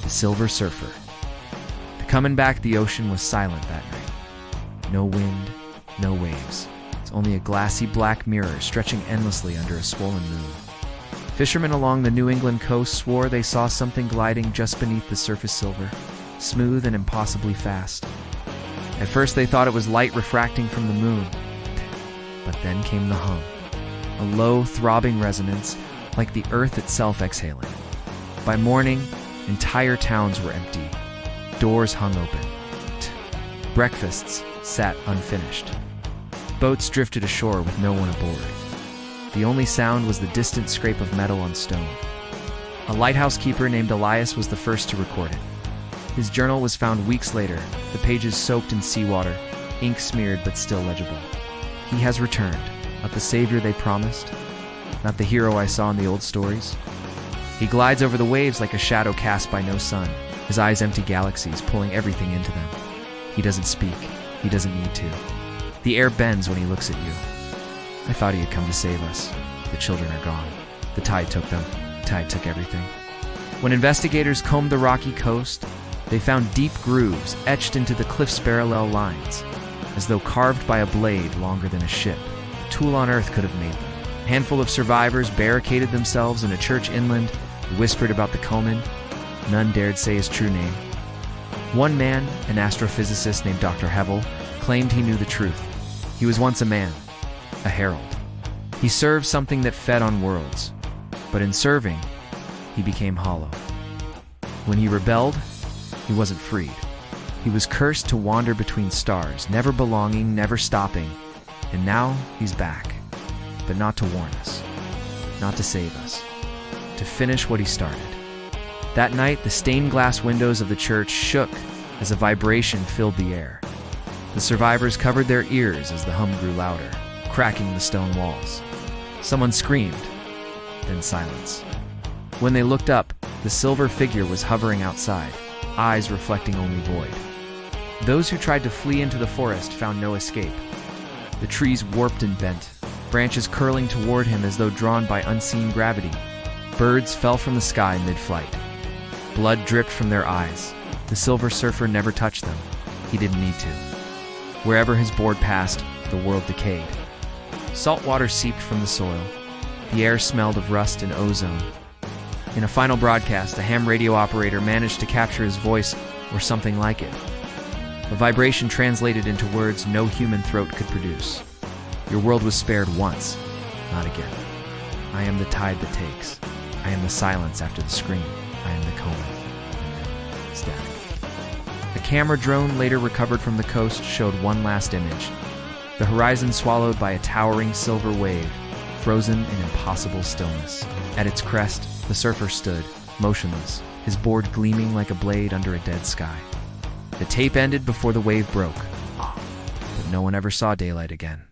The Silver Surfer. Coming back, the ocean was silent that night. No wind, no waves. It's only a glassy black mirror stretching endlessly under a swollen moon. Fishermen along the New England coast swore they saw something gliding just beneath the surface silver, smooth and impossibly fast. At first they thought it was light refracting from the moon, but then came the hum, a low, throbbing resonance like the earth itself exhaling. By morning, entire towns were empty. Doors hung open. Breakfasts sat unfinished. Boats drifted ashore with no one aboard. The only sound was the distant scrape of metal on stone. A lighthouse keeper named Elias was the first to record it. His journal was found weeks later, the pages soaked in seawater, ink smeared but still legible. He has returned, not the savior they promised, not the hero I saw in the old stories. He glides over the waves like a shadow cast by no sun, his eyes empty galaxies, pulling everything into them. He doesn't speak. He doesn't need to. The air bends when he looks at you. I thought he had come to save us. The children are gone. The tide took them. The tide took everything. When investigators combed the rocky coast, they found deep grooves etched into the cliff's parallel lines, as though carved by a blade longer than a ship. A tool on earth could have made them. A handful of survivors barricaded themselves in a church inland, whispered about the Comen. None dared say his true name. One man, an astrophysicist named Dr. Hevel, claimed he knew the truth. He was once a man, a herald. He served something that fed on worlds, but in serving, he became hollow. When he rebelled, he wasn't freed. He was cursed to wander between stars, never belonging, never stopping, and now he's back, but not to warn us, not to save us, to finish what he started. That night, the stained glass windows of the church shook as a vibration filled the air. The survivors covered their ears as the hum grew louder, cracking the stone walls. Someone screamed, then silence. When they looked up, the silver figure was hovering outside, eyes reflecting only void. Those who tried to flee into the forest found no escape. The trees warped and bent, branches curling toward him as though drawn by unseen gravity. Birds fell from the sky mid-flight. Blood dripped from their eyes. The Silver Surfer never touched them. He didn't need to. Wherever his board passed, the world decayed. Salt water seeped from the soil. The air smelled of rust and ozone. In a final broadcast, a ham radio operator managed to capture his voice, or something like it. A vibration translated into words no human throat could produce. Your world was spared once, not again. I am the tide that takes. I am the silence after the scream. I am the Comen. Static. A camera drone later recovered from the coast showed one last image. The horizon swallowed by a towering silver wave, frozen in impossible stillness. At its crest, the surfer stood, motionless, his board gleaming like a blade under a dead sky. The tape ended before the wave broke, but no one ever saw daylight again.